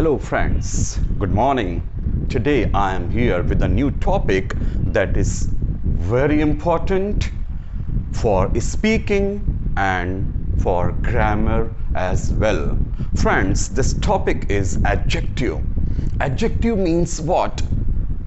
Hello friends, good morning. Today I am here with a new topic that is very important for speaking and for grammar as well. Friends, this topic is adjective. Adjective means what?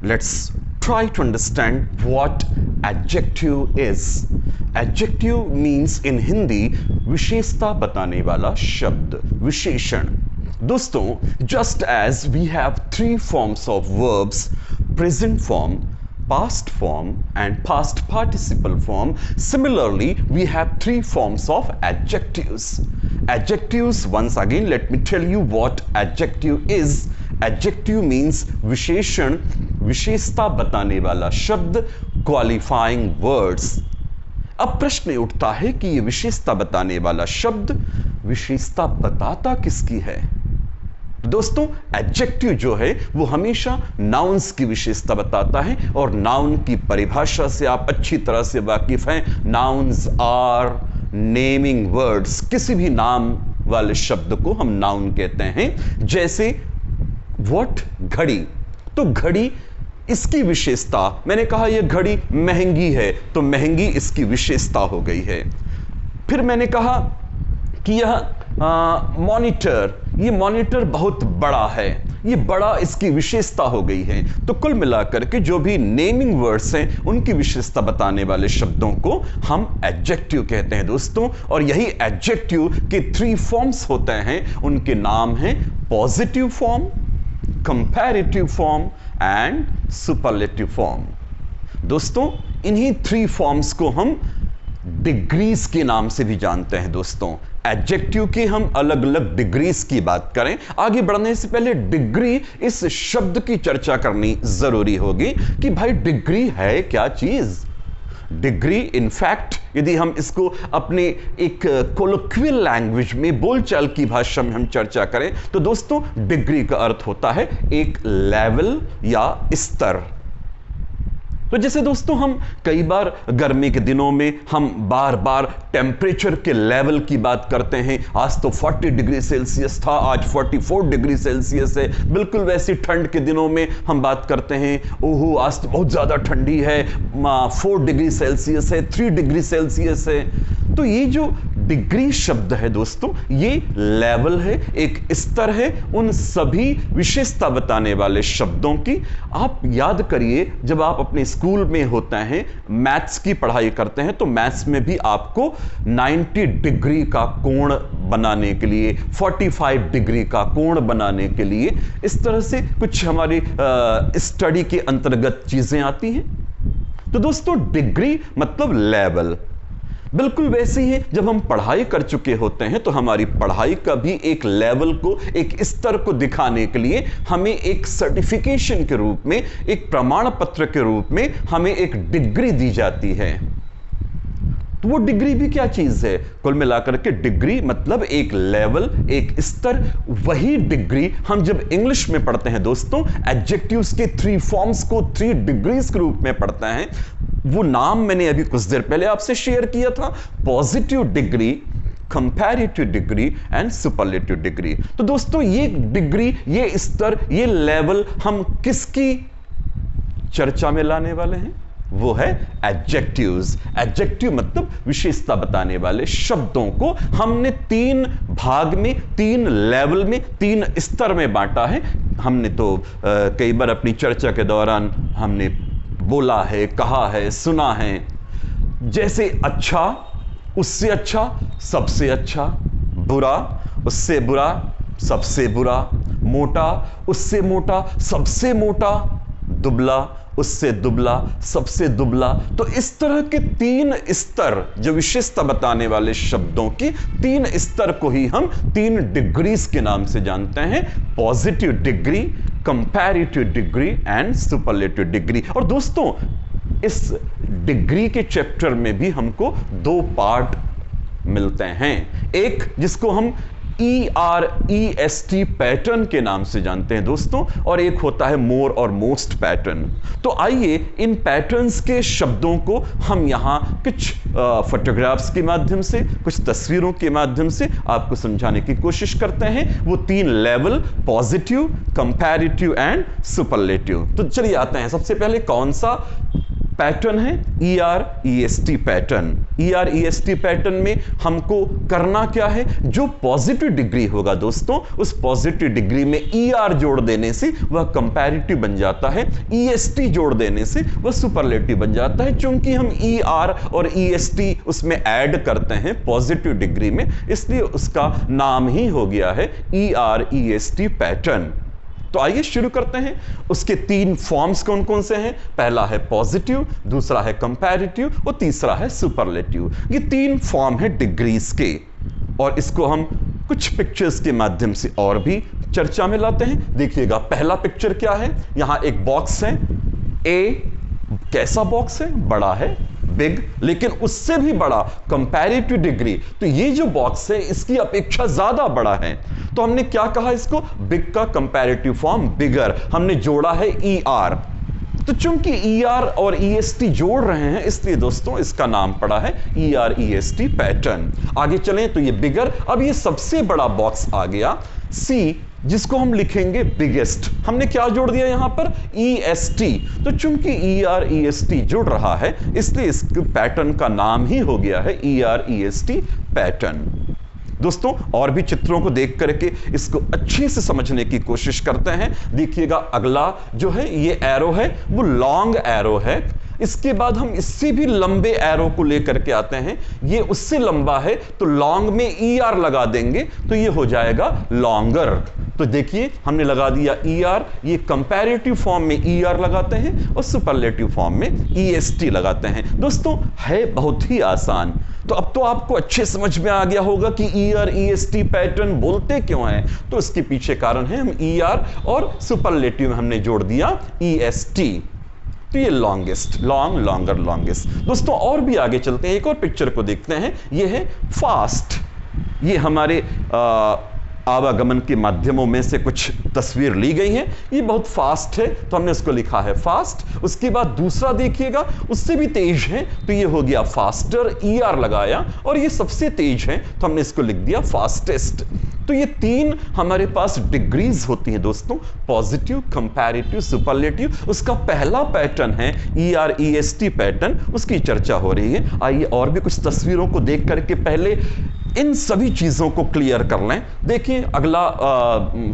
Let's try to understand what adjective is. Adjective means in Hindi विशेषता बताने वाला शब्द, विशेषण. दोस्तों, just as we have three forms of verbs, present form, past form and past participle form, similarly we have three forms of adjectives. Adjectives, once again let me tell you what adjective is. Adjective means विशेषण, विशेषता बताने वाला शब्द, qualifying words. अब प्रश्न उठता है कि ये विशेषता बताने वाला शब्द विशेषता बताता किसकी है? दोस्तों, एडजेक्टिव जो है वो हमेशा नाउन्स की विशेषता बताता है और नाउन की परिभाषा से आप अच्छी तरह से वाकिफ हैं. Nouns are naming words. किसी भी नाम वाले शब्द को हम नाउन कहते हैं. जैसे व्हाट, घड़ी. तो घड़ी इसकी विशेषता, मैंने कहा यह घड़ी महंगी है तो महंगी इसकी विशेषता हो गई है. फिर मैंने कहा कि यह मॉनिटर, ये मॉनिटर बहुत बड़ा है, ये बड़ा इसकी विशेषता हो गई है. तो कुल मिलाकर के जो भी नेमिंग वर्ड्स हैं उनकी विशेषता बताने वाले शब्दों को हम एडजेक्टिव कहते हैं दोस्तों. और यही एडजेक्टिव के थ्री फॉर्म्स होते हैं. उनके नाम हैं positive form, comparative form and superlative form. दोस्तों, इन्हीं थ्री फॉर्म्स को हम डिग्रीज के नाम से भी जानते हैं. दोस्तों, एडजेक्टिव की हम अलग अलग डिग्रीज की बात करें. आगे बढ़ने से पहले डिग्री इस शब्द की चर्चा करनी जरूरी होगी कि भाई डिग्री है क्या चीज. डिग्री इनफैक्ट यदि हम इसको अपने एक कोलोक्वियल लैंग्वेज में, बोलचाल की भाषा में हम चर्चा करें तो दोस्तों डिग्री का अर्थ होता है एक लेवल या स्तर. तो जैसे दोस्तों हम कई बार गर्मी के दिनों में हम बार बार टेम्परेचर के लेवल की बात करते हैं. आज तो 40 डिग्री सेल्सियस था, आज 44 डिग्री सेल्सियस है. बिल्कुल वैसी ठंड के दिनों में हम बात करते हैं, ओहो आज तो बहुत ज़्यादा ठंडी है, 4 डिग्री सेल्सियस है, 3 डिग्री सेल्सियस है. तो ये जो डिग्री शब्द है दोस्तों, ये लेवल है, एक स्तर है उन सभी विशेषता बताने वाले शब्दों की. आप याद करिए जब आप अपने स्कूल में होते हैं, मैथ्स की पढ़ाई करते हैं, तो मैथ्स में भी आपको 90 डिग्री का कोण बनाने के लिए, 45 डिग्री का कोण बनाने के लिए इस तरह से कुछ हमारी स्टडी के अंतर्गत चीजें आती हैं. तो दोस्तों डिग्री मतलब लेवल. बिल्कुल वैसे ही जब हम पढ़ाई कर चुके होते हैं तो हमारी पढ़ाई का भी एक लेवल को, एक स्तर को दिखाने के लिए हमें एक सर्टिफिकेशन के रूप में, एक प्रमाण पत्र के रूप में हमें एक डिग्री दी जाती है. तो वो डिग्री भी क्या चीज है? कुल मिलाकर के डिग्री मतलब एक लेवल, एक स्तर. वही डिग्री हम जब इंग्लिश में पढ़ते हैं दोस्तों, एडजेक्टिव्स के थ्री फॉर्म्स को 3 डिग्रीज के रूप में पढ़ते हैं. वो नाम मैंने अभी कुछ देर पहले आपसे शेयर किया था, positive degree, comparative degree and superlative degree. तो दोस्तों ये डिग्री, ये स्तर, ये लेवल हम किसकी चर्चा में लाने वाले हैं? वो है एडजेक्टिव्स. एडजेक्टिव मतलब विशेषता बताने वाले शब्दों को हमने 3 भाग में, 3 लेवल में, 3 स्तर में बांटा है. हमने तो कई बार अपनी चर्चा के दौरान हमने बोला है, कहा है, सुना है. जैसे अच्छा, उससे अच्छा, सबसे अच्छा. बुरा, उससे बुरा, सबसे बुरा. मोटा, उससे मोटा, सबसे मोटा. दुबला, उससे दुबला, सबसे दुबला. तो इस तरह के 3 स्तर, जो विशेषता बताने वाले शब्दों की 3 स्तर को ही हम 3 डिग्रीज के नाम से जानते हैं. Positive degree, comparative degree and superlative degree. और दोस्तों इस डिग्री के चैप्टर में भी हमको 2 पार्ट मिलते हैं. एक जिसको हम EREST पैटर्न के नाम से जानते हैं दोस्तों, और एक होता है मोर और मोस्ट पैटर्न। तो आइए इन पैटर्न्स के शब्दों को हम यहां कुछ फोटोग्राफ्स के माध्यम से, कुछ तस्वीरों के माध्यम से आपको समझाने की कोशिश करते हैं। वो 3 level, positive, comparative and superlative. तो चलिए आते हैं, सबसे पहले कौन सा पैटर्न है? EREST pattern. EREST पैटर्न में हमको करना क्या है? जो पॉजिटिव डिग्री होगा दोस्तों, उस पॉजिटिव डिग्री में ER जोड़ देने से वह कंपैरेटिव बन जाता है, EST जोड़ देने से वह सुपरलेटिव बन जाता है। चूंकि हम ER और EST उसमें ऐड करते हैं पॉजिटिव डिग्री में, इसलिए उसका नाम ही हो गया है EREST पैटर्न। तो आइए शुरू करते हैं। उसके 3 फॉर्म्स कौन कौन से हैं? पहला है पॉजिटिव, दूसरा है कंपैरेटिव और तीसरा है सुपरलेटिव। ये 3 फॉर्म है डिग्रीज के, और इसको हम कुछ पिक्चर्स के माध्यम से और भी चर्चा में लाते हैं। देखिएगा पहला पिक्चर क्या है? यहां एक बॉक्स है ए। कैसा बॉक्स है? बड़ा है, बिग, लेकिन उससे भी बड़ा कंपैरेटिव डिग्री। तो ये जो बॉक्स है इसकी अपेक्षा ज्यादा बड़ा है, तो हमने क्या कहा इसको? बिग का कंपैरेटिव फॉर्म बिगर, हमने जोड़ा है ER। तो चूंकि ER और EST जोड़ रहे हैं, इसलिए दोस्तों इसका नाम पड़ा है EREST पैटर्न। आगे चलें तो ये बिगर, अब ये सबसे बड़ा बॉक्स आ गया C, जिसको हम लिखेंगे बिगेस्ट। हमने क्या जोड़ दिया यहां पर? EST। तो चूंकि EREST जुड़ रहा है, इसलिए इस पैटर्न का नाम ही हो गया है EREST पैटर्न। दोस्तों और भी चित्रों को देख करके इसको अच्छे से समझने की कोशिश करते हैं। देखिएगा अगला जो है ये एरो है, वो लॉन्ग एरो है। इसके बाद हम इससे भी लंबे एरो को लेकर के आते हैं, ये उससे लंबा है, तो लॉन्ग में ER लगा देंगे तो ये हो जाएगा लॉन्गर। तो देखिए हमने लगा दिया ER, ये कंपैरेटिव फॉर्म में ER लगाते हैं और सुपरलेटिव फॉर्म में EST लगाते हैं। दोस्तों है बहुत ही आसान। तो अब तो आपको अच्छे समझ में आ गया होगा कि EREST पैटर्न बोलते क्यों हैं। तो इसके पीछे कारण है, हम ER और सुपरलेटिव में हमने जोड़ दिया EST। तो ये लॉन्गेस्ट, लॉन्ग, लॉन्गर, लॉन्गेस्ट। दोस्तों और भी आगे चलते हैं, एक और पिक्चर को देखते हैं। ये है फास्ट। ये हमारे आवागमन के माध्यमों में से कुछ तस्वीर ली गई है। ये बहुत फास्ट है तो हमने उसको लिखा है फास्ट। उसके बाद दूसरा देखिएगा उससे भी तेज है, तो ये हो गया फास्टर, ER लगाया, और ये सबसे तेज है तो हमने इसको लिख दिया फास्टेस्ट। तो ये 3 हमारे पास डिग्रीज होती हैं दोस्तों, पॉजिटिव, कंपैरेटिव, सुपरलेटिव। उसका पहला पैटर्न है EREST पैटर्न, उसकी चर्चा हो रही है। आइए और भी कुछ तस्वीरों को देख करके पहले इन सभी चीजों को क्लियर कर लें। देखिए अगला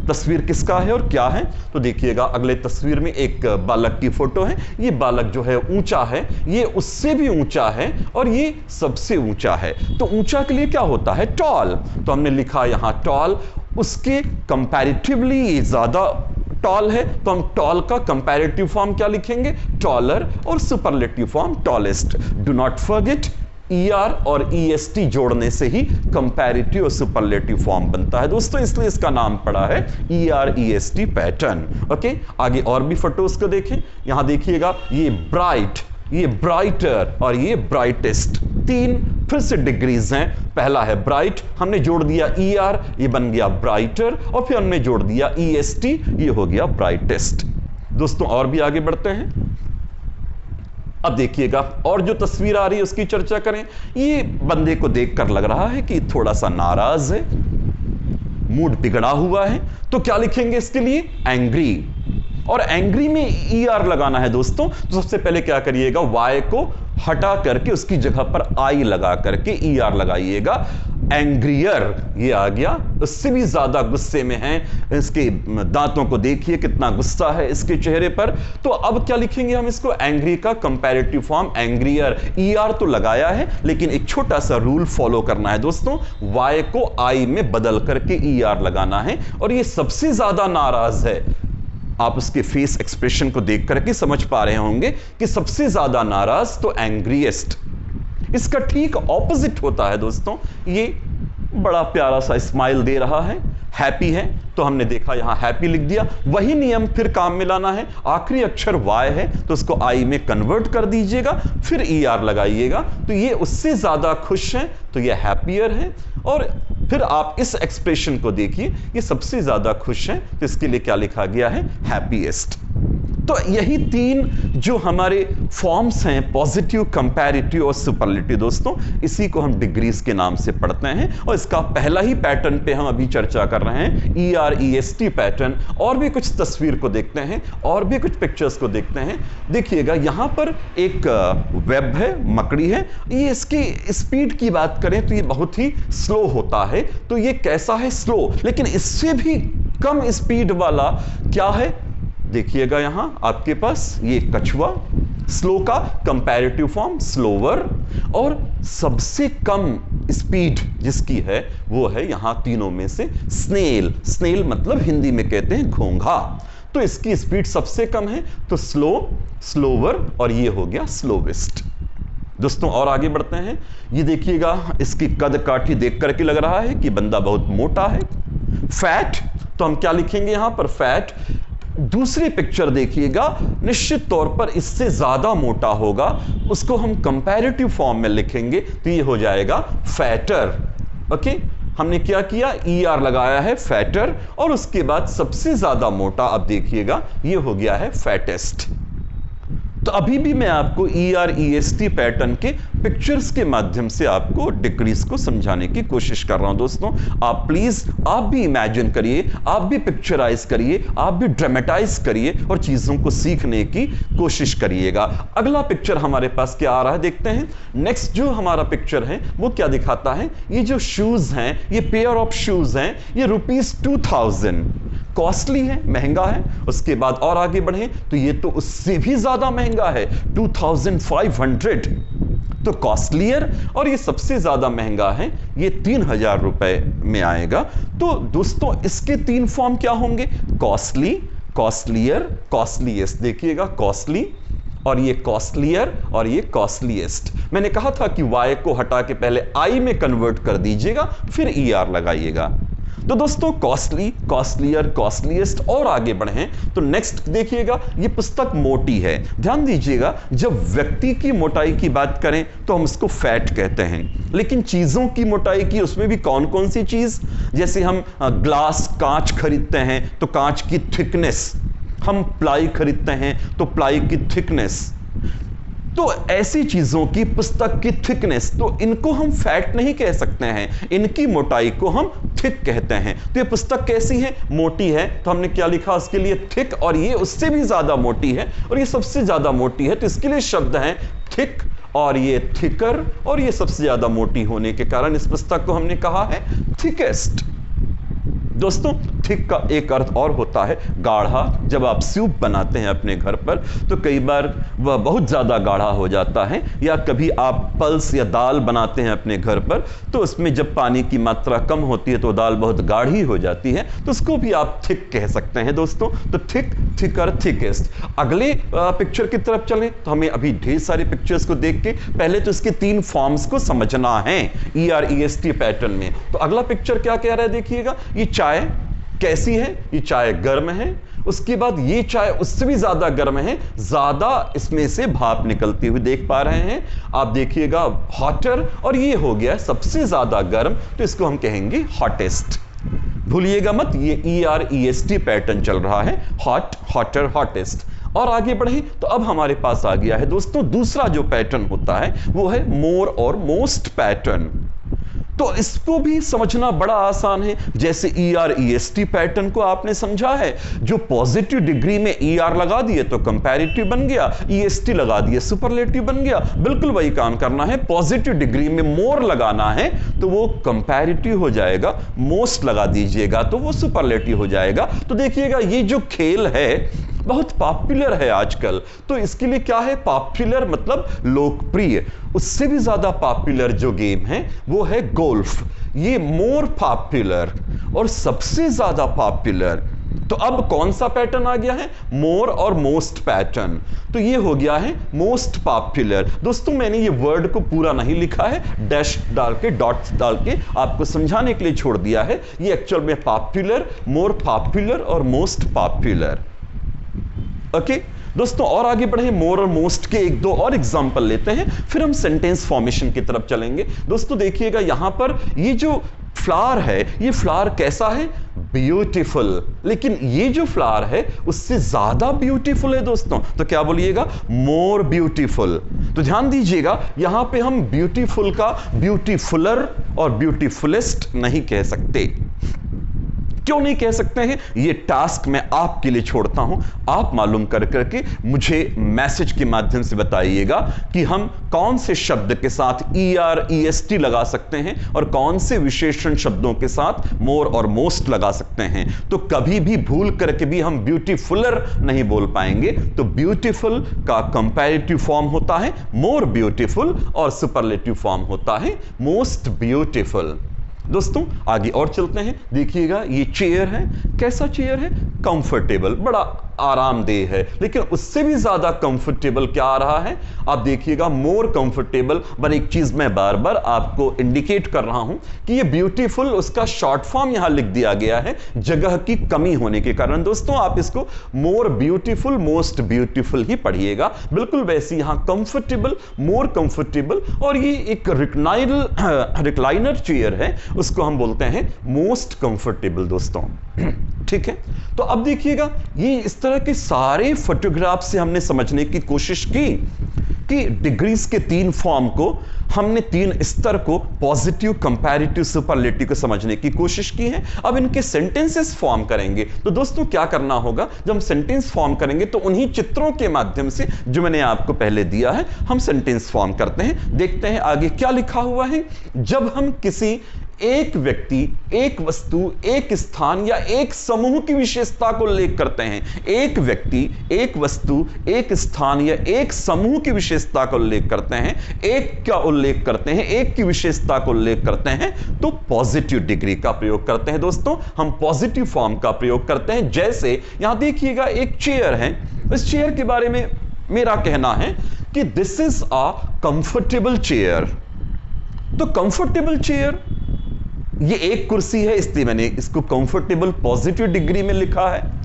तस्वीर किसका है और क्या है। तो देखिएगा अगले तस्वीर में एक बालक की फोटो है। ये बालक जो है ऊंचा है, ये उससे भी ऊंचा है, और ये सबसे ऊंचा है। तो ऊंचा के लिए क्या होता है? टॉल। तो हमने लिखा यहां टॉल। उसके कंपैरेटिवली ये ज्यादा टॉल है, तो हम टॉल का कंपैरेटिव फॉर्म क्या लिखेंगे? टॉलर, और superlative form tallest. Do not forget ER और EST जोड़ने से ही कंपैरेटिव और सुपरलेटिव फॉर्म बनता है दोस्तों, इसलिए इसका नाम पड़ा है EREST पैटर्न। ओके, आगे और भी फोटोज को देखें। यहां देखिएगा ये ब्राइट, ये ब्राइटर और ये ब्राइटेस्ट। 3 फिर से डिग्रीज हैं। पहला है ब्राइट, हमने जोड़ दिया ER, ये बन गया ब्राइटर, और फिर हमने जोड़ दिया EST, ये हो गया ब्राइटेस्ट। दोस्तों और भी आगे बढ़ते हैं। अब देखिएगा और जो तस्वीर आ रही है उसकी चर्चा करें। ये बंदे को देखकर लग रहा है कि थोड़ा सा नाराज है, मूड बिगड़ा हुआ है। तो क्या लिखेंगे इसके लिए? एंग्री। और एंग्री में ER लगाना है दोस्तों। तो सबसे पहले क्या करिएगा? Y को हटा करके उसकी जगह पर I लगा करके ER लगाइएगा। एंग्रियर ये आ गया, उससे भी ज्यादा गुस्से में है। इसके दांतों को देखिए कितना गुस्सा है इसके चेहरे पर। तो अब क्या लिखेंगे हम इसको? एंग्री का कंपैरेटिव फॉर्म एंग्रियर। ER तो लगाया है, लेकिन एक छोटा सा रूल फॉलो करना है दोस्तों, Y को I में बदल करके ER लगाना है। और ये सबसे ज्यादा नाराज है। आप उसके फेस एक्सप्रेशन को देख करके समझ पा रहे होंगे कि सबसे ज्यादा नाराज तो एंग्रीएस्ट। इसका ठीक ऑपोजिट होता है दोस्तों, ये बड़ा प्यारा सा स्माइल दे रहा है, हैप्पी है, तो हमने देखा यहां हैप्पी लिख दिया। वही नियम फिर काम में लाना है। आखिरी अक्षर Y है तो उसको I में कन्वर्ट कर दीजिएगा, फिर ER लगाइएगा। तो ये उससे ज्यादा खुश है तो ये हैप्पियर है, और फिर आप इस एक्सप्रेशन को देखिए, ये सबसे ज्यादा खुश है, तो इसके लिए क्या लिखा गया है? हैप्पीएस्ट। तो यही तीन जो हमारे फॉर्म्स हैं, पॉजिटिव, कंपैरेटिव और सुपरलेटिव दोस्तों, इसी को हम डिग्रीज के नाम से पढ़ते हैं। और इसका पहला ही पैटर्न पे हम अभी चर्चा कर रहे हैं, EREST पैटर्न। और भी कुछ तस्वीर को देखते हैं, और भी कुछ पिक्चर्स को देखते हैं। देखिएगा यहां पर एक वेब है, मकड़ी है। ये इसकी स्पीड की बात करें तो ये बहुत ही स्लो होता है। तो ये कैसा है? स्लो। लेकिन इससे भी कम स्पीड वाला क्या है? देखिएगा यहां आपके पास ये कछुआ, स्लो का कंपैरेटिव फॉर्म स्लोवर। और सबसे कम स्पीड जिसकी है वो है यहां तीनों में से स्नेल। स्नेल मतलब हिंदी में कहते हैं घोंघा। तो इसकी स्पीड सबसे कम है, तो स्लो, स्लोवर, और ये हो गया स्लोवेस्ट। दोस्तों और आगे बढ़ते हैं। ये देखिएगा, इसकी कद काठी देख करके लग रहा है कि बंदा बहुत मोटा है। फैट, तो हम क्या लिखेंगे यहां पर? फैट। दूसरी पिक्चर देखिएगा, निश्चित तौर पर इससे ज्यादा मोटा होगा, उसको हम कंपैरेटिव फॉर्म में लिखेंगे, तो ये हो जाएगा फैटर। ओके, हमने क्या किया? ER लगाया है, फैटर। और उसके बाद सबसे ज्यादा मोटा, अब देखिएगा ये हो गया है फैटेस्ट। तो अभी भी मैं आपको EREST पैटर्न के पिक्चर्स के माध्यम से आपको डिग्रीज को समझाने की कोशिश कर रहा हूं। दोस्तों आप प्लीज, आप भी इमेजिन करिए, आप भी पिक्चराइज करिए, आप भी ड्रामेटाइज करिए और चीजों को सीखने की कोशिश करिएगा। अगला पिक्चर हमारे पास क्या आ रहा है, देखते हैं। नेक्स्ट जो हमारा पिक्चर है वो क्या दिखाता है? ये जो शूज हैं, ये पेयर ऑफ शूज हैं, ये ₹2000 कॉस्टली है, महंगा है। उसके बाद और आगे बढ़े तो ये तो उससे भी ज्यादा महंगा है, 2500, तो कॉस्टलियर। और ये सबसे ज्यादा महंगा है, ये 3000 रुपए में आएगा। तो दोस्तों इसके तीन फॉर्म क्या होंगे? Costly, costlier, costliest. देखिएगा, कॉस्टली और ये कॉस्टलियर और ये कॉस्टलीएस्ट। मैंने कहा था कि Y को हटा के पहले I में कन्वर्ट कर दीजिएगा, फिर ER लगाइएगा। तो दोस्तों कॉस्टली, कॉस्टलियर, कॉस्टलीएस्ट। और आगे बढ़े तो नेक्स्ट देखिएगा, ये पुस्तक मोटी है। ध्यान दीजिएगा, जब व्यक्ति की मोटाई की बात करें तो हम उसको फैट कहते हैं, लेकिन चीजों की मोटाई की, उसमें भी कौन कौन सी चीज? जैसे हम ग्लास, कांच खरीदते हैं तो कांच की थिकनेस, हम प्लाई खरीदते हैं तो प्लाई की थिकनेस। तो ऐसी चीजों की, पुस्तक की थिकनेस, तो इनको हम फैट नहीं कह सकते हैं, इनकी मोटाई को हम थिक कहते हैं। तो ये पुस्तक कैसी है? मोटी है। तो हमने क्या लिखा उसके लिए? थिक। और ये उससे भी ज्यादा मोटी है और ये सबसे ज्यादा मोटी है, तो इसके लिए शब्द है थिक और ये थिकर। और ये सबसे ज्यादा मोटी होने के कारण इस पुस्तक को हमने कहा है थिकेस्ट। दोस्तों थिक का एक अर्थ और होता है गाढ़ा। जब आप सूप बनाते हैं अपने घर पर तो कई बार वह बहुत ज़्यादा गाढ़ा हो जाता है, या कभी आप पल्स या दाल बनाते हैं अपने घर पर तो उसमें जब पानी की मात्रा कम होती है तो दाल बहुत गाढ़ी हो जाती है, तो उसको भी आप थिक कह सकते हैं दोस्तों। तो थिक, थिकर, थिकेस्ट। अगले पिक्चर की तरफ चलें तो हमें अभी ढेर सारे पिक्चर्स को देख के पहले तो इसके तीन फॉर्म्स को समझना है EREST पैटर्न में। तो अगला पिक्चर क्या कह रहा है देखिएगा, ये चाय कैसी है? ये चाय गर्म है। उसके बाद ये चाय उससे भी ज्यादा गर्म है, ज्यादा इसमें से भाप निकलती हुई देख पा रहे हैं आप। देखिएगा हॉटर, और ये हो गया सबसे ज्यादा गर्म, तो इसको हम कहेंगे हॉटेस्ट। भूलिएगा मत, ये EREST पैटर्न चल रहा है, हॉट, हॉटर, हॉटेस्ट। और आगे बढ़े तो अब हमारे पास आ गया है दोस्तों दूसरा जो पैटर्न होता है वो है मोर और मोस्ट पैटर्न। तो इसको भी समझना बड़ा आसान है। जैसे EREST पैटर्न को आपने समझा है, जो पॉजिटिव डिग्री में ER लगा दिए तो कंपैरेटिव बन गया, EST लगा दिए सुपरलेटिव बन गया। बिल्कुल वही काम करना है, पॉजिटिव डिग्री में मोर लगाना है तो वो कंपैरेटिव हो जाएगा, मोस्ट लगा दीजिएगा तो वो सुपरलेटिव हो जाएगा। तो देखिएगा ये जो खेल है बहुत पॉपुलर है आजकल, तो इसके लिए क्या है? पॉपुलर मतलब लोकप्रिय। उससे भी ज्यादा पॉपुलर जो गेम है वो है गोल्फ। ये मोर पॉपुलर और सबसे ज्यादा पॉपुलर। तो अब कौन सा पैटर्न आ गया है? मोर और मोस्ट पैटर्न। तो ये हो गया है मोस्ट पॉपुलर। दोस्तों मैंने ये वर्ड को पूरा नहीं लिखा है, डैश डाल के, डॉट्स डाल के आपको समझाने के लिए छोड़ दिया है। ये एक्चुअल में पॉपुलर, मोर पॉपुलर और मोस्ट पॉपुलर। ओके दोस्तों और आगे बढ़े, मोर और मोस्ट के एक दो और एग्जांपल लेते हैं, फिर हम सेंटेंस फॉर्मेशन की तरफ चलेंगे। दोस्तों देखिएगा यहां पर ये जो फ्लावर है, ये फ्लावर कैसा है? ब्यूटीफुल। लेकिन ये जो फ्लावर है उससे ज्यादा ब्यूटीफुल है दोस्तों, तो क्या बोलिएगा? More beautiful. तो ध्यान दीजिएगा, यहां पे हम ब्यूटीफुल का ब्यूटीफुलर और ब्यूटीफुलेस्ट नहीं कह सकते। क्यों नहीं कह सकते हैं? ये टास्क मैं आपके लिए छोड़ता हूं, आप मालूम कर करके मुझे मैसेज के माध्यम से बताइएगा कि हम कौन से शब्द के साथ ER लगा सकते हैं और कौन से विशेषण शब्दों के साथ मोर और मोस्ट लगा सकते हैं। तो कभी भी भूल करके भी हम ब्यूटीफुलर नहीं बोल पाएंगे। तो ब्यूटीफुल का कंपैरेटिव फॉर्म होता है मोर ब्यूटीफुल और सुपरलेटिव फॉर्म होता है मोस्ट ब्यूटीफुल। दोस्तों आगे और चलते हैं। देखिएगा ये चेयर है, कैसा चेयर है? कंफर्टेबल, बड़ा आरामदेह है। लेकिन उससे भी ज्यादा कंफर्टेबल क्या आ रहा है? आप देखिएगा मोर कंफर्टेबल। पर एक चीज मैं बार बार आपको इंडिकेट कर रहा हूं कि ये ब्यूटीफुल उसका शॉर्ट फॉर्म यहां लिख दिया गया है जगह की कमी होने के कारण। दोस्तों आप इसको मोर ब्यूटीफुल मोस्ट ब्यूटीफुल ही पढ़िएगा। बिल्कुल वैसे यहां कंफर्टेबल, मोर कंफर्टेबल, और ये एक रिक्लाइनर चेयर है, उसको हम बोलते हैं मोस्ट कंफर्टेबल दोस्तों। ठीक है, तो अब देखिएगा ये इस तरह के सारे फोटोग्राफ से हमने समझने की कोशिश की कि डिग्रीज के 3 फॉर्म को, हमने 3 स्तर को, पॉजिटिव, कंपैरेटिव, सुपरलेटिव को समझने की कोशिश की है। अब इनके सेंटेंसेस फॉर्म करेंगे। तो दोस्तों क्या करना होगा? जब हम सेंटेंस फॉर्म करेंगे तो उन्हीं चित्रों के माध्यम से जो मैंने आपको पहले दिया है हम सेंटेंस फॉर्म करते हैं। देखते हैं आगे क्या लिखा हुआ है। जब हम किसी एक व्यक्ति, एक वस्तु, एक स्थान या एक समूह की विशेषता को उल्लेख करते हैं, एक व्यक्ति, एक वस्तु, एक स्थान या एक समूह की विशेषता का उल्लेख करते हैं, एक का उल्लेख करते हैं, एक की विशेषता को उल्लेख करते हैं, तो पॉजिटिव डिग्री का प्रयोग करते हैं। दोस्तों हम पॉजिटिव फॉर्म का प्रयोग करते हैं। जैसे यहां देखिएगा एक चेयर है, इस चेयर के बारे में मेरा कहना है कि this is a comfortable chair. तो कंफर्टेबल चेयर, ये एक कुर्सी है, इसलिए मैंने इसको कंफर्टेबल पॉजिटिव डिग्री में लिखा है।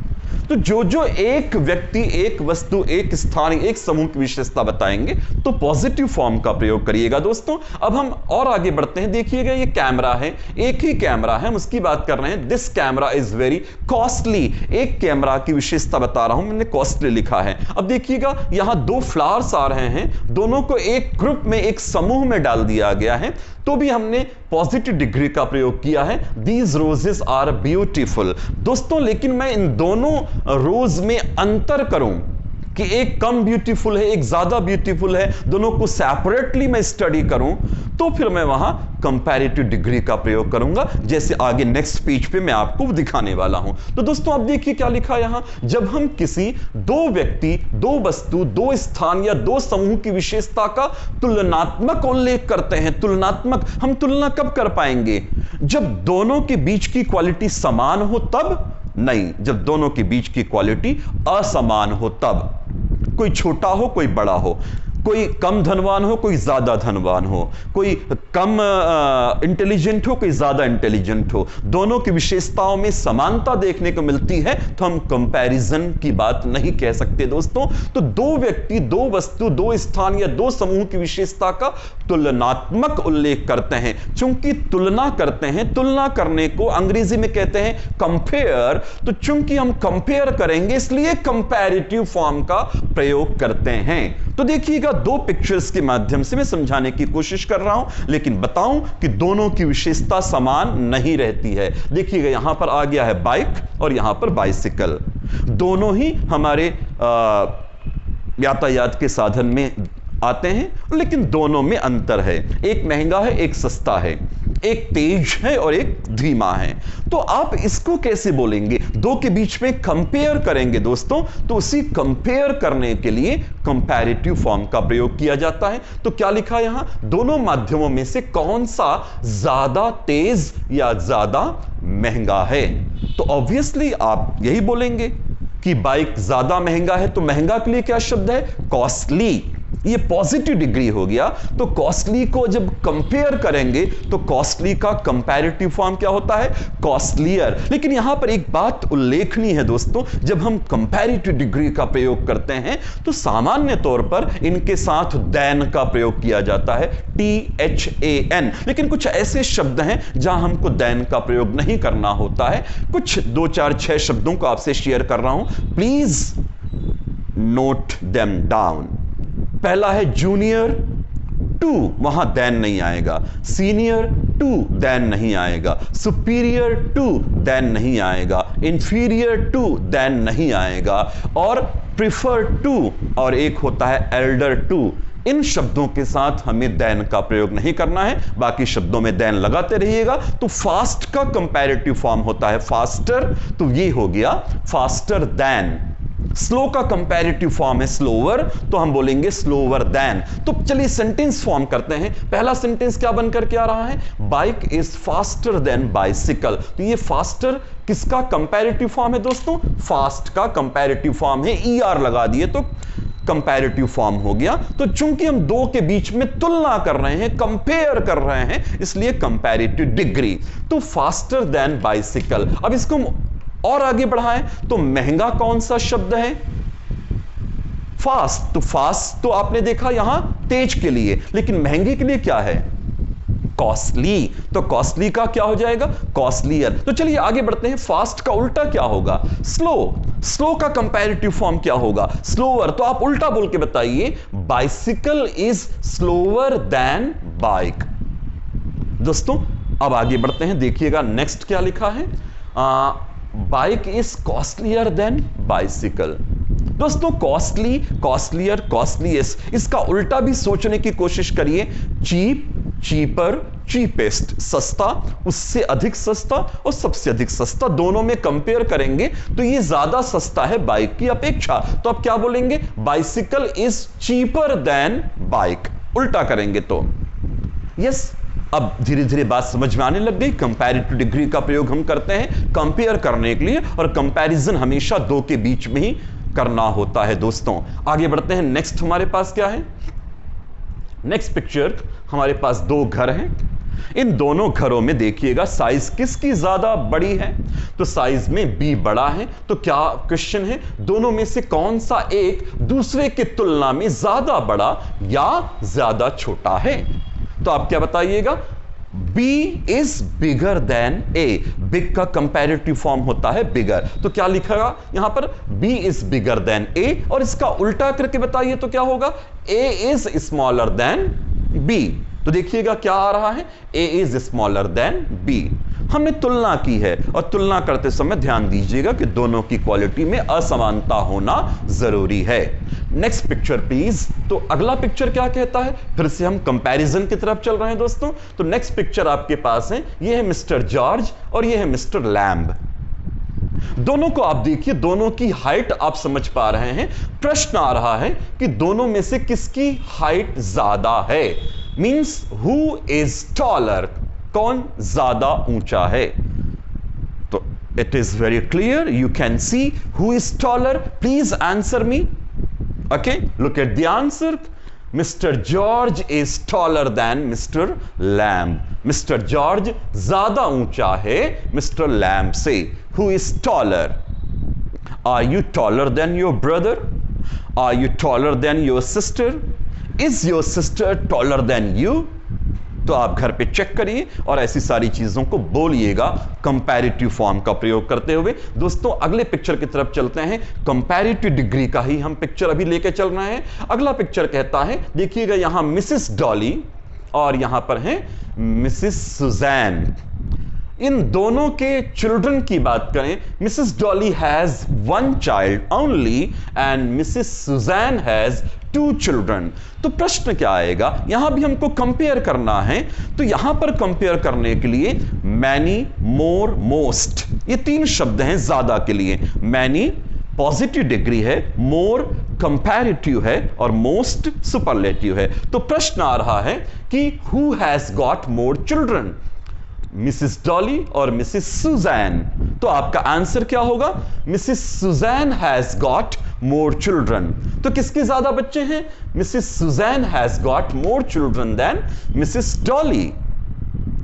तो जो एक व्यक्ति, एक वस्तु, एक स्थान, एक समूह की विशेषता बताएंगे तो पॉजिटिव फॉर्म का प्रयोग करिएगा। दोस्तों अब हम और आगे बढ़ते हैं। देखिएगा ये कैमरा है, एक ही कैमरा है, हम उसकी बात कर रहे हैं। This camera is very costly. एक कैमरा की विशेषता बता रहा हूं, मैंने कॉस्टली लिखा है। अब देखिएगा यहां 2 फ्लावर्स आ रहे हैं, दोनों को एक ग्रुप में, एक समूह में डाल दिया गया है, तो भी हमने पॉजिटिव डिग्री का प्रयोग किया है। These roses are beautiful. दोस्तों लेकिन मैं इन दोनों रोज में अंतर करूं कि एक कम ब्यूटीफुल है, एक ज्यादा ब्यूटीफुल है, दोनों को सेपरेटली मैं स्टडी करूं, तो फिर मैं वहां कंपैरेटिव डिग्री का प्रयोग करूंगा, जैसे आगे नेक्स्ट पेज पे मैं आपको दिखाने वाला हूं। तो दोस्तों आप देखिए क्या लिखा यहां। जब हम किसी 2 व्यक्ति, 2 वस्तु, 2 स्थान या 2 समूह की विशेषता का तुलनात्मक उल्लेख करते हैं, तुलनात्मक, हम तुलना कब कर पाएंगे? जब दोनों के बीच की क्वालिटी समान हो तब नहीं, जब दोनों के बीच की क्वालिटी असमान हो तब। कोई छोटा हो, कोई बड़ा हो, कोई कम धनवान हो, कोई ज्यादा धनवान हो, कोई कम इंटेलिजेंट हो, कोई ज्यादा इंटेलिजेंट हो, दोनों की विशेषताओं में समानता देखने को मिलती है तो हम कंपैरिजन की बात नहीं कह सकते दोस्तों। तो 2 व्यक्ति, 2 वस्तु, 2 स्थान या 2 समूह की विशेषता का तुलनात्मक उल्लेख करते हैं। चूंकि तुलना करते हैं, तुलना करने को अंग्रेजी में कहते हैं कंपेयर, तो चूंकि हम कंपेयर करेंगे इसलिए कंपैरेटिव फॉर्म का प्रयोग करते हैं। तो देखिएगा 2 पिक्चर्स के माध्यम से मैं समझाने की कोशिश कर रहा हूं, लेकिन बताऊं कि दोनों की विशेषता समान नहीं रहती है। देखिएगा यहां पर आ गया है बाइक और यहां पर बाइसिकल। दोनों ही हमारे यातायात के साधन में आते हैं, लेकिन दोनों में अंतर है। एक महंगा है, एक सस्ता है, एक तेज है और एक धीमा है। तो आप इसको कैसे बोलेंगे? 2 के बीच में कंपेयर करेंगे दोस्तों, तो उसी कंपेयर करने के लिए कंपैरेटिव फॉर्म का प्रयोग किया जाता है। तो क्या लिखा यहां? दोनों माध्यमों में से कौन सा ज्यादा तेज या ज्यादा महंगा है? तो ऑब्वियसली आप यही बोलेंगे कि बाइक ज्यादा महंगा है। तो महंगा के लिए क्या शब्द है? कॉस्टली। ये पॉजिटिव डिग्री हो गया। तो कॉस्टली को जब कंपेयर करेंगे तो कॉस्टली का कंपैरेटिव फॉर्म क्या होता है? कॉस्टलियर। लेकिन यहां पर एक बात उल्लेखनीय है दोस्तों, जब हम कंपैरेटिव डिग्री का प्रयोग करते हैं तो सामान्य तौर पर इनके साथ देन का प्रयोग किया जाता है, THAN। लेकिन कुछ ऐसे शब्द हैं जहां हमको देन का प्रयोग नहीं करना होता है। कुछ 2 4 6 शब्दों को आपसे शेयर कर रहा हूं, प्लीज नोट देम डाउन। पहला है जूनियर टू, वहां देन नहीं आएगा। सीनियर टू, देन नहीं आएगा। सुपीरियर टू, देन नहीं आएगा। इंफीरियर टू, देन नहीं आएगा। और प्रिफर टू, और एक होता है एल्डर टू। इन शब्दों के साथ हमें देन का प्रयोग नहीं करना है, बाकी शब्दों में देन लगाते रहिएगा। तो फास्ट का कंपैरेटिव फॉर्म होता है फास्टर, तो ये हो गया फास्टर देन। स्लो का कंपैरेटिव फॉर्म है स्लोवर, तो हम बोलेंगे स्लोवर देन। तो चलिए सेंटेंस फॉर्म करते हैं। पहला सेंटेंस क्या बनकर के आ रहा है? Bike is faster than bicycle. तो ये फास्टर किसका कंपैरेटिव फॉर्म है दोस्तों? फास्ट का कंपैरेटिव फॉर्म है। ER लगा दिए तो कंपैरेटिव फॉर्म हो गया। तो चूंकि हम दो के बीच में तुलना कर रहे हैं, कंपेयर कर रहे हैं, इसलिए कंपैरेटिव डिग्री। तो फास्टर देन बाइसिकल। अब इसको और आगे बढ़ाएं तो महंगा कौन सा शब्द है? फास्ट। तो फास्ट तो आपने देखा यहां तेज के लिए, लेकिन महंगे के लिए क्या है? कॉस्टली। तो कॉस्टली का क्या हो जाएगा? कॉस्टलियर। तो चलिए आगे बढ़ते हैं। फास्ट का उल्टा क्या होगा? स्लो। स्लो का कंपैरेटिव फॉर्म क्या होगा? स्लोअर। तो आप उल्टा बोल के बताइए, bicycle is slower then bike. दोस्तों अब आगे बढ़ते हैं, देखिएगा नेक्स्ट क्या लिखा है। Bike is costlier than bicycle. दोस्तों कॉस्टली, कॉस्टलियर, कॉस्टलीएस्ट, इसका उल्टा भी सोचने की कोशिश करिए। Cheap, cheaper, cheapest. सस्ता, उससे अधिक सस्ता और सबसे अधिक सस्ता। दोनों में कंपेयर करेंगे तो ये ज्यादा सस्ता है बाइक की अपेक्षा। तो आप क्या बोलेंगे? Bicycle is cheaper than bike. उल्टा करेंगे तो यस। अब धीरे धीरे बात समझ में आने लग गई। कंपैरेटिव डिग्री का प्रयोग हम करते हैं कंपेयर करने के लिए, और कंपैरिजन हमेशा दो के बीच में ही करना होता है दोस्तों। आगे बढ़ते हैं। नेक्स्ट हमारे पास क्या है? नेक्स्ट पिक्चर हमारे पास दो घर हैं। इन दोनों घरों में देखिएगा साइज किसकी ज्यादा बड़ी है? तो साइज में बी बड़ा है। तो क्या क्वेश्चन है? दोनों में से कौन सा एक दूसरे की तुलना में ज्यादा बड़ा या ज्यादा छोटा है? तो आप क्या बताइएगा? B is bigger than A। Big का कंपैरेटिव फॉर्म होता है बिगर। तो क्या लिखेगा यहां पर? B is bigger than A। और इसका उल्टा करके बताइए तो क्या होगा? A is smaller than B। तो देखिएगा क्या आ रहा है? A is smaller than B। हमने तुलना की है, और तुलना करते समय ध्यान दीजिएगा कि दोनों की क्वालिटी में असमानता होना जरूरी है। Next picture please. तो अगला पिक्चर क्या कहता है? फिर से हम कंपैरिजन की तरफ चल रहे हैं दोस्तों। तो नेक्स्ट पिक्चर आपके पास है, ये है मिस्टर जॉर्ज और ये है मिस्टर लैम्ब। दोनों को आप देखिए, दोनों की हाइट आप समझ पा रहे हैं। प्रश्न आ रहा है कि दोनों में से किसकी हाइट ज्यादा है? मींस हु इज टॉलर, कौन ज्यादा ऊंचा है? तो it is very clear, you can see who is taller. Please answer me. Okay, look at the answer. Mr. George is taller than Mr. Lamb. Mr. George ज्यादा ऊंचा है Mr. Lamb से। Who is taller? Are you taller than your brother? Are you taller than your sister? Is your sister taller than you? तो आप घर पे check करिए और ऐसी सारी चीजों को बोलिएगा कंपैरेटिव फॉर्म का प्रयोग करते हुए। दोस्तों अगले पिक्चर की तरफ चलते हैं। कंपैरेटिव डिग्री का ही हम पिक्चर अभी लेके चल रहे हैं। अगला पिक्चर कहता है, देखिएगा यहां मिसेस डॉली और यहां पर है मिसेस सुजैन। इन दोनों के चिल्ड्रन की बात करें, Mrs Dolly has 1 child only and Mrs Susan has 2 children. तो प्रश्न क्या आएगा? यहां भी हमको कंपेयर करना है। तो यहां पर कंपेयर करने के लिए मैनी, मोर, मोस्ट, ये 3 शब्द हैं ज्यादा के लिए। मैनी पॉजिटिव डिग्री है, मोर कंपैरेटिव है और मोस्ट सुपरलेटिव है। तो प्रश्न आ रहा है कि who has got more children, Mrs Dolly और मिसेस सुजैन? तो आपका आंसर क्या होगा? Mrs Susan has got more children. तो किसके ज्यादा बच्चे हैं? Mrs Susan has got more children than Mrs Dolly.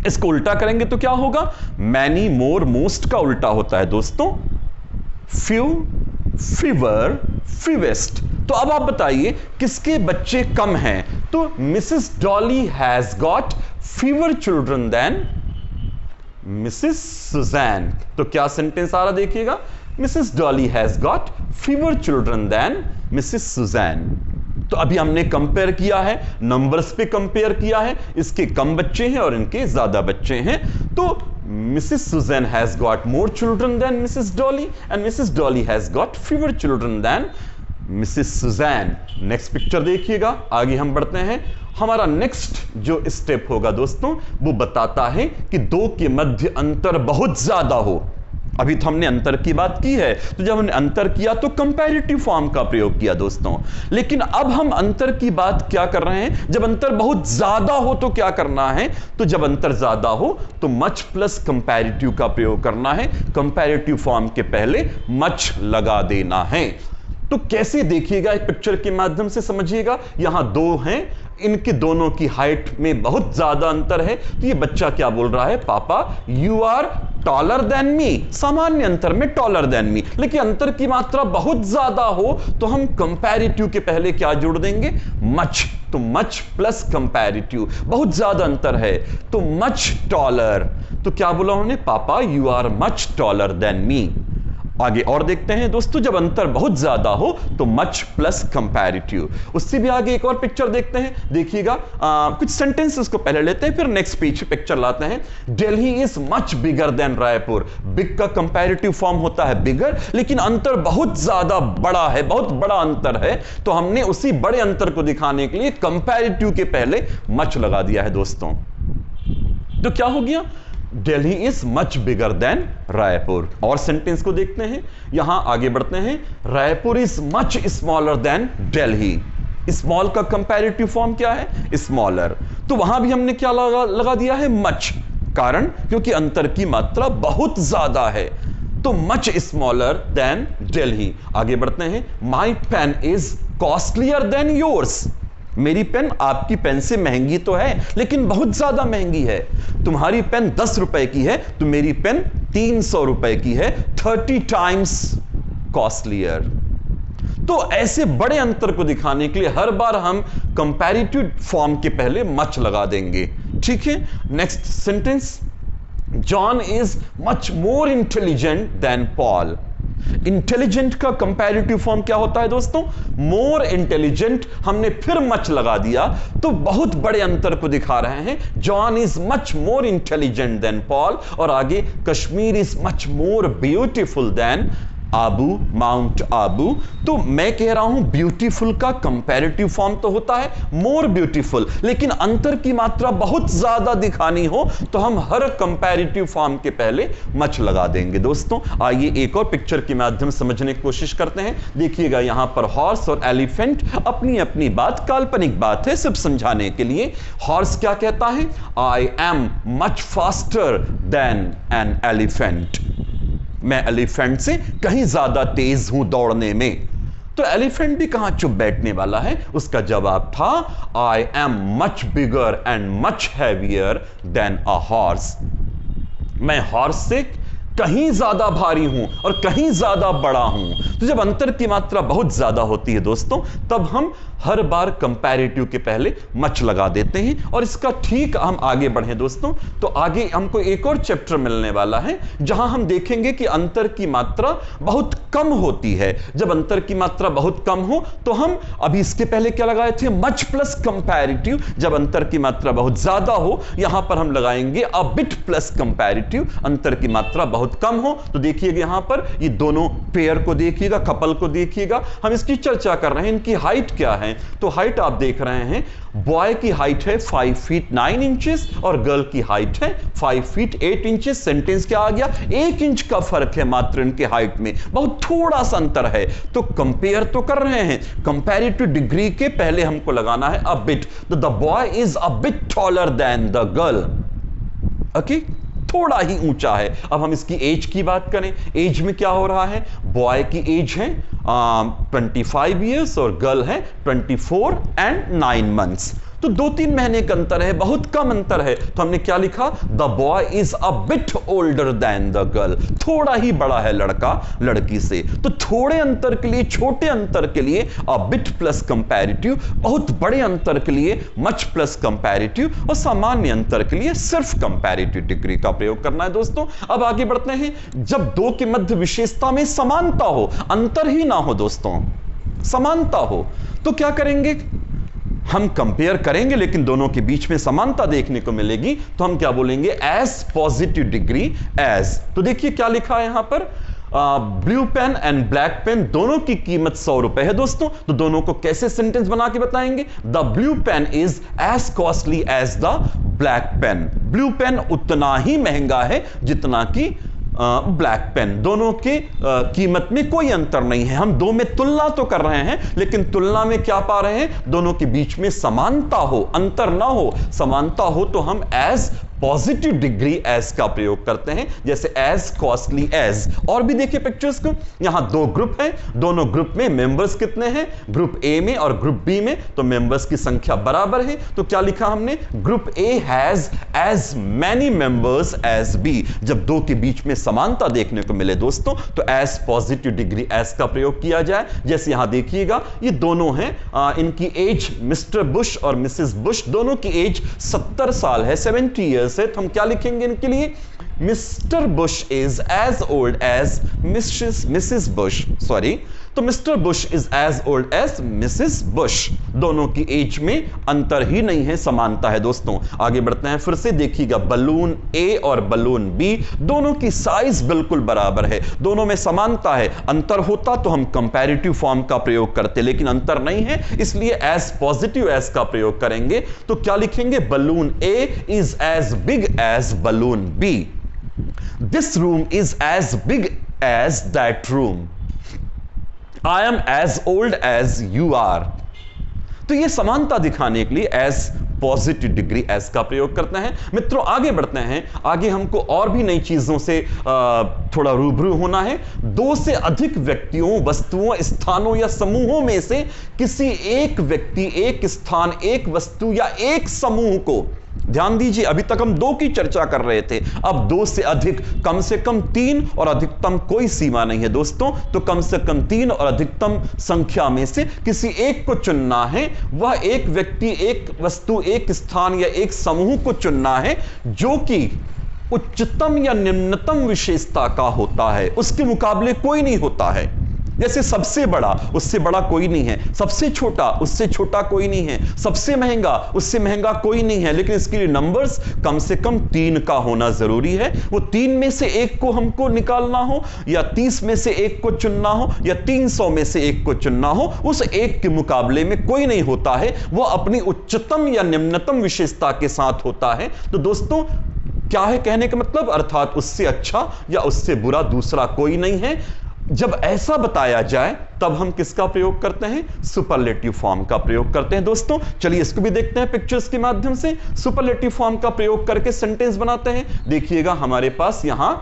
इसको उल्टा करेंगे तो क्या होगा? मैनी मोर मोस्ट का उल्टा होता है दोस्तों फ्यू, फीवर, फीवेस्ट। तो अब आप बताइए किसके बच्चे कम हैं? तो Mrs Dolly has got fewer children than Mrs Susan. तो क्या सेंटेंस आ रहा देखिएगा, Mrs Dolly has got fewer children than Mrs Susan. तो अभी हमने कंपेयर किया है, नंबर्स पे कंपेयर किया है, इसके कम बच्चे हैं और इनके ज्यादा बच्चे हैं। तो Mrs Susan has got more children than Mrs Dolly and Mrs Dolly has got fewer children than Mrs Susan. Next picture देखिएगा, आगे हम बढ़ते हैं। हमारा नेक्स्ट जो स्टेप होगा दोस्तों वो बताता है कि दो के मध्य अंतर बहुत ज्यादा हो। अभी तो हमने अंतर की बात की है, तो जब हमने अंतर किया तो कंपैरेटिव फॉर्म का प्रयोग किया दोस्तों। लेकिन अब हम अंतर की बात क्या कर रहे हैं? जब अंतर बहुत ज्यादा हो तो क्या करना है? तो जब अंतर ज्यादा हो तो मच प्लस कंपैरेटिव का प्रयोग करना है। कंपैरेटिव फॉर्म के पहले मच लगा देना है। तो कैसे देखिएगा, एक पिक्चर के माध्यम से समझिएगा। यहां दो हैं, इनके दोनों की हाइट में बहुत ज्यादा अंतर है। तो ये बच्चा क्या बोल रहा है? Papa you are taller than me. सामान्य अंतर में टॉलर देन मी, लेकिन अंतर की मात्रा बहुत ज्यादा हो तो हम कंपैरेटिव के पहले क्या जोड़ देंगे? मच। तो मच प्लस कंपैरेटिव, बहुत ज्यादा अंतर है तो मच टॉलर। तो क्या बोला उन्होंने? Papa you are much taller than me. आगे और देखते हैं दोस्तों, जब अंतर बहुत ज्यादा हो तो मच प्लस कंपैरेटिव। उससे भी आगे एक और पिक्चर देखते हैं, देखिएगा। कुछ सेंटेंसेस को पहले लेते हैं फिर नेक्स्ट पिक्चर लाते हैं। Delhi is much bigger than Raipur. Big का कंपैरेटिव फॉर्म होता है बिगर, लेकिन अंतर बहुत ज्यादा बड़ा है, बहुत बड़ा अंतर है, तो हमने उसी बड़े अंतर को दिखाने के लिए कंपैरेटिव के पहले मच लगा दिया है दोस्तों। तो क्या हो गया? Delhi is much bigger than Raipur. और सेंटेंस को देखते हैं, यहां आगे बढ़ते हैं। Raipur is much smaller than Delhi. Small का कंपैरेटिव फॉर्म क्या है? स्मॉलर। तो वहां भी हमने क्या लगा दिया है? मच। कारण क्योंकि अंतर की मात्रा बहुत ज्यादा है, तो मच स्मॉलर देन दिल्ली। आगे बढ़ते हैं। My pen is costlier than yours. मेरी पेन आपकी पेन से महंगी तो है, लेकिन बहुत ज्यादा महंगी है। तुम्हारी पेन 10 रुपए की है तो मेरी पेन 300 रुपए की है, 30 टाइम्स कॉस्टलियर। तो ऐसे बड़े अंतर को दिखाने के लिए हर बार हम कंपैरेटिव फॉर्म के पहले मच लगा देंगे। ठीक है, next sentence. John is much more intelligent then Paul. Intelligent का कंपैरेटिव फॉर्म क्या होता है दोस्तों? More intelligent. हमने फिर मच लगा दिया तो बहुत बड़े अंतर को दिखा रहे हैं। John is much more intelligent then Paul. और आगे, Kashmir is much more beautiful then Abu, mount Abu. तो मैं कह रहा हूं ब्यूटीफुल का कंपैरेटिव फॉर्म तो होता है मोर ब्यूटीफुल, लेकिन अंतर की मात्रा बहुत ज्यादा दिखानी हो तो हम हर कंपैरेटिव फॉर्म के पहले मच लगा देंगे दोस्तों। आइए एक और पिक्चर के माध्यम से समझने की कोशिश करते हैं। देखिएगा यहां पर हॉर्स और एलिफेंट अपनी अपनी बात, काल्पनिक बात है, सिर्फ समझाने के लिए। हॉर्स क्या कहता है? I am much faster than an elephant. मैं एलिफेंट से कहीं ज्यादा तेज हूं दौड़ने में। तो एलिफेंट भी कहां चुप बैठने वाला है? उसका जवाब था I am much bigger and much heavier than a horse. मैं हॉर्स से कहीं ज्यादा भारी हूं और कहीं ज्यादा बड़ा हूं। तो जब अंतर की मात्रा बहुत ज्यादा होती है दोस्तों, तब हम हर बार कंपैरेटिव के पहले मच लगा देते हैं। और इसका ठीक हम आगे बढ़े दोस्तों, तो आगे हमको एक और चैप्टर मिलने वाला है जहां हम देखेंगे कि अंतर की मात्रा बहुत कम होती है। जब अंतर की मात्रा बहुत कम हो तो हम अभी इसके पहले क्या लगाए थे? Much plus comparative. जब अंतर की मात्रा बहुत ज्यादा हो, यहां पर हम लगाएंगे अ बिट प्लस कंपैरेटिव। अंतर की मात्रा बहुत कम हो तो देखिएगा यहां पर ये दोनों पेयर को देखिएगा, कपल को देखिएगा। हम इसकी चर्चा कर रहे हैं, इनकी हाइट क्या है। तो हाइट आप देख रहे हैं, बॉय की हाइट है 5 फीट 9 इंचेस और गर्ल की हाइट है 5 फीट 8 इंचेस। सेंटेंस क्या आ गया? 1 इंच का फर्क है मात्र इनके हाइट में, बहुत थोड़ा सा अंतर है। तो कंपेयर तो कर रहे हैं, कंपैरेटिव डिग्री के पहले हमको लगाना है अ बिट। तो the boy is a bit taller than the girl. Okay, थोड़ा ही ऊंचा है। अब हम इसकी एज की बात करें, एज में क्या हो रहा है, बॉय की एज है 25 ईयर्स और गर्ल है 24 एंड 9 मंथ्स। तो 2-3 महीने का अंतर है, बहुत कम अंतर है। तो हमने क्या लिखा, the boy is a bit older than the girl, थोड़ा ही बड़ा है लड़का लड़की से। तो थोड़े अंतर के लिए, छोटे अंतर के लिए अ बिट प्लस कंपैरेटिव, बहुत बड़े अंतर के लिए मच प्लस कंपैरेटिव, और सामान्य अंतर के लिए सिर्फ कंपैरेटिव डिग्री का प्रयोग करना है दोस्तों। अब आगे बढ़ते हैं। जब दो के मध्य विशेषता में समानता हो, अंतर ही ना हो दोस्तों, समानता हो, तो क्या करेंगे, हम कंपेयर करेंगे लेकिन दोनों के बीच में समानता देखने को मिलेगी, तो हम क्या बोलेंगे, एज पॉजिटिव डिग्री एज। तो देखिए क्या लिखा है यहां पर, blue pen and black pen दोनों की कीमत 100 रुपए है दोस्तों। तो दोनों को कैसे सेंटेंस बना के बताएंगे, the blue pen is as costly as the black pen, blue pen उतना ही महंगा है जितना कि ब्लैक पेन। दोनों के कीमत में कोई अंतर नहीं है। हम दो में तुलना तो कर रहे हैं, लेकिन तुलना में क्या पा रहे हैं, दोनों के बीच में समानता हो, अंतर ना हो। समानता हो तो हम एज पॉजिटिव डिग्री एज का प्रयोग करते हैं, जैसे एज कॉस्टली एज। और भी देखिए पिक्चर्स को, यहां दो ग्रुप हैं, दोनों ग्रुप में मेंबर्स कितने हैं, ग्रुप ए में और ग्रुप बी में, तो मेंबर्स की संख्या बराबर है। तो क्या लिखा हमने, group A has as many members as B. जब दो के बीच में समानता देखने को मिले दोस्तों, तो एज पॉजिटिव डिग्री एज का प्रयोग किया जाए। जैसे यहां देखिएगा, ये दोनों हैं, इनकी एज, मिस्टर बुश और मिसेस बुश, दोनों की एज 70 साल है, 70 ईयर्स है। तो हम क्या लिखेंगे इनके लिए, Mr Bush is as old as Mrs Bush, sorry, तो Mr Bush is as old as Mrs Bush. दोनों की एज में अंतर ही नहीं है, समानता है दोस्तों। आगे बढ़ते हैं, फिर से देखिएगा, बलून ए और बलून बी दोनों की साइज बिल्कुल बराबर है, दोनों में समानता है। अंतर होता तो हम कंपैरेटिव फॉर्म का प्रयोग करते, लेकिन अंतर नहीं है, इसलिए एज पॉजिटिव एज का प्रयोग करेंगे। तो क्या लिखेंगे, balloon A is as big as balloon B, this room is as big as that room, I am as old as you are। तो ये समानता दिखाने के लिए एज पॉजिटिव डिग्री एज का प्रयोग करते हैं। मित्रों आगे बढ़ते हैं, आगे हमको और भी नई चीजों से थोड़ा रूबरू होना है। दो से अधिक व्यक्तियों, वस्तुओं, स्थानों या समूहों में से किसी एक व्यक्ति, एक स्थान, एक वस्तु या एक समूह को, ध्यान दीजिए अभी तक हम दो की चर्चा कर रहे थे, अब दो से अधिक, कम से कम 3 और अधिकतम कोई सीमा नहीं है दोस्तों। तो कम से कम 3 और अधिकतम संख्या में से किसी एक को चुनना है। वह एक व्यक्ति, एक वस्तु, एक स्थान या एक समूह को चुनना है जो कि उच्चतम या निम्नतम विशेषता का होता है, उसके मुकाबले कोई नहीं होता है। जैसे सबसे बड़ा, उससे बड़ा कोई नहीं है, सबसे छोटा, उससे छोटा कोई नहीं है, सबसे महंगा, उससे महंगा कोई नहीं है, लेकिन इसके लिए नंबर्स कम से कम 3 का होना जरूरी है। वो 3 में से एक को हमको निकालना हो, या 30 में से एक को चुनना हो, या 300 में से एक को चुनना हो, उस एक के मुकाबले में कोई नहीं होता है, वो अपनी उच्चतम या निम्नतम विशेषता के साथ होता है। तो दोस्तों क्या है कहने का मतलब, अर्थात उससे अच्छा या उससे बुरा दूसरा कोई नहीं है। जब ऐसा बताया जाए तब हम किसका प्रयोग करते हैं, सुपरलेटिव फॉर्म का प्रयोग करते हैं दोस्तों। चलिए इसको भी देखते हैं पिक्चर्स के माध्यम से। सुपरलेटिव फॉर्म का प्रयोग करके सेंटेंस बनाते हैं। देखिएगा हमारे पास यहां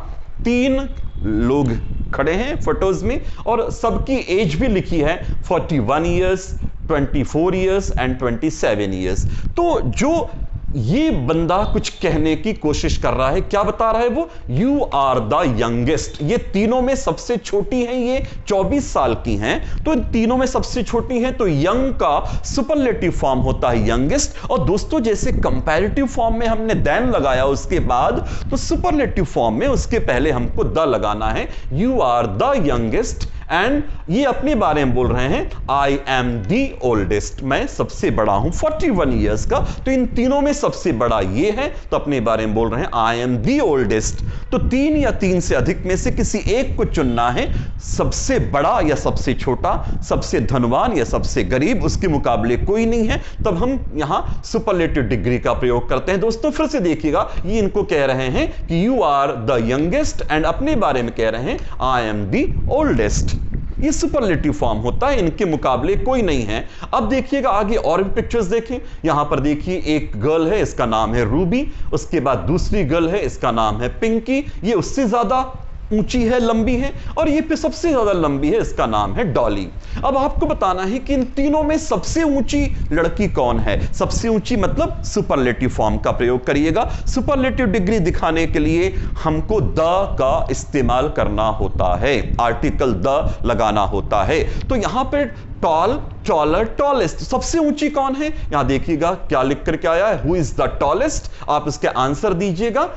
3 लोग खड़े हैं फोटोज में, और सबकी एज भी लिखी है 41 ईयर्स, 24 ईयर्स एंड 27 ईयर्स। तो जो ये बंदा कुछ कहने की कोशिश कर रहा है, क्या बता रहा है वो, यू आर द यंगेस्ट। ये तीनों में सबसे छोटी हैं, ये 24 साल की हैं, तो तीनों में सबसे छोटी हैं, तो यंग का सुपरलेटिव फॉर्म होता है यंगेस्ट। और दोस्तों जैसे कंपैरेटिव फॉर्म में हमने देन लगाया उसके बाद, तो सुपरलेटिव फॉर्म में उसके पहले हमको द लगाना है, you are the youngest. And ये अपने बारे में बोल रहे हैं, आई एम दी ओल्डेस्ट, मैं सबसे बड़ा हूं 41 ईयर्स का। तो इन तीनों में सबसे बड़ा ये है, तो अपने बारे में बोल रहे हैं आई एम दी ओल्डेस्ट। तो 3 या 3 से अधिक में से किसी एक को चुनना है, सबसे बड़ा या सबसे छोटा, सबसे धनवान या सबसे गरीब, उसके मुकाबले कोई नहीं है। तब हम यहां सुपरलेटिव डिग्री का प्रयोग करते हैं दोस्तों। फिर से देखिएगा, ये इनको कह रहे हैं कि you are the youngest, and अपने बारे में कह रहे हैं आई एम दी ओल्डेस्ट। ये सुपरलेटिव फॉर्म होता है, इनके मुकाबले कोई नहीं है। अब देखिएगा आगे और भी पिक्चर्स देखें। यहां पर देखिए एक गर्ल है, इसका नाम है रूबी, उसके बाद दूसरी गर्ल है, इसका नाम है पिंकी, ये उससे ज्यादा ऊंची है, लंबी है, और ये पे सबसे ज्यादा लंबी है, इसका नाम है डॉली। अब आपको बताना है कि इन तीनों में सबसे ऊंची लड़की कौन है। सबसे ऊंची मतलब सुपरलेटिव फॉर्म का प्रयोग करिएगा। सुपरलेटिव डिग्री दिखाने के लिए हमको द का इस्तेमाल करना होता है, आर्टिकल द लगाना होता है। तो यहां पर टॉल, टॉलर, टॉलेस्ट, सबसे ऊंची कौन है, यहां देखिएगा क्या लिख करके आया है, हु इज द टॉलेस्ट। आप इसके आंसर दीजिएगा।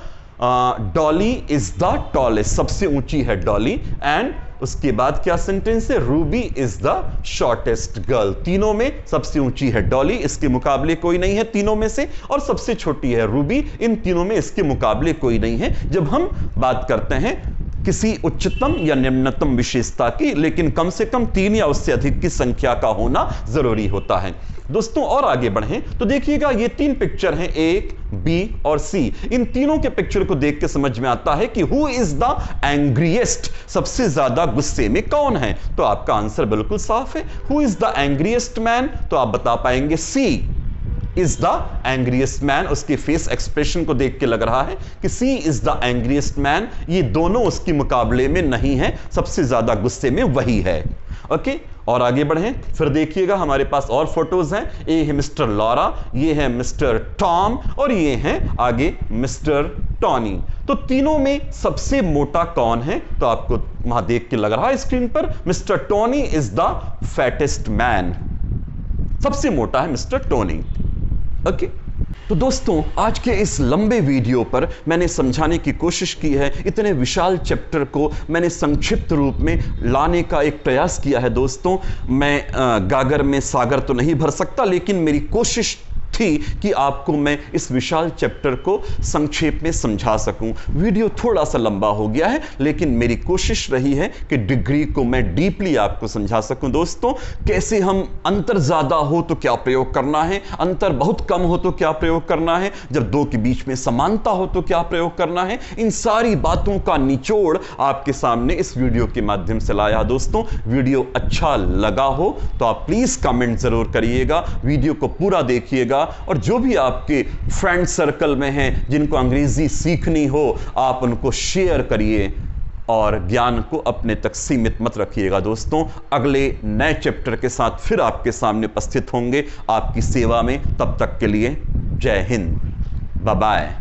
डॉली इज द टॉलेस्ट, सबसे ऊंची है डॉली। एंड उसके बाद क्या सेंटेंस है, Ruby is the shortest girl. तीनों में सबसे ऊंची है डॉली, इसके मुकाबले कोई नहीं है तीनों में से, और सबसे छोटी है रूबी, इन तीनों में इसके मुकाबले कोई नहीं है। जब हम बात करते हैं किसी उच्चतम या निम्नतम विशेषता की, लेकिन कम से कम 3 या उससे अधिक की संख्या का होना जरूरी होता है। दोस्तों और आगे बढ़ें तो देखिएगा ये 3 पिक्चर हैं, A, B और C। इन तीनों के पिक्चर को देख के समझ में आता है कि हु इज द एंग्रीएस्ट, सबसे ज्यादा गुस्से में कौन है। तो आपका आंसर बिल्कुल साफ है, हु इज द एंग्रीएस्ट मैन। तो आप बता पाएंगे C इज द एंग्रीएस्ट मैन। उसके फेस एक्सप्रेशन को देख के लग रहा है कि सी इज द एंग्रीएस्ट मैन। ये दोनों उसके मुकाबले में नहीं है, सबसे ज्यादा गुस्से में वही है। ओके और आगे बढ़ें, फिर देखिएगा हमारे पास और फोटोज हैं। ये है मिस्टर लॉरा, ये है मिस्टर टॉम, और ये हैं आगे मिस्टर टॉनी। तो तीनों में सबसे मोटा कौन है, तो आपको वहां देख के लग रहा है स्क्रीन पर, mister Tony is the fattest man. सबसे मोटा है मिस्टर टोनी। ओके तो दोस्तों आज के इस लंबे वीडियो पर मैंने समझाने की कोशिश की है, इतने विशाल चैप्टर को मैंने संक्षिप्त रूप में लाने का एक प्रयास किया है। दोस्तों मैं गागर में सागर तो नहीं भर सकता, लेकिन मेरी कोशिश थी कि आपको मैं इस विशाल चैप्टर को संक्षेप में समझा सकूं। वीडियो थोड़ा सा लंबा हो गया है, लेकिन मेरी कोशिश रही है कि डिग्री को मैं डीपली आपको समझा सकूं। दोस्तों कैसे हम अंतर ज्यादा हो तो क्या प्रयोग करना है, अंतर बहुत कम हो तो क्या प्रयोग करना है, जब दो के बीच में समानता हो तो क्या प्रयोग करना है, इन सारी बातों का निचोड़ आपके सामने इस वीडियो के माध्यम से लाया। दोस्तों वीडियो अच्छा लगा हो तो आप प्लीज कमेंट जरूर करिएगा, वीडियो को पूरा देखिएगा, और जो भी आपके फ्रेंड सर्कल में हैं जिनको अंग्रेजी सीखनी हो आप उनको शेयर करिए, और ज्ञान को अपने तक सीमित मत रखिएगा। दोस्तों अगले नए चैप्टर के साथ फिर आपके सामने उपस्थित होंगे आपकी सेवा में। तब तक के लिए जय हिंद, बाय बाय।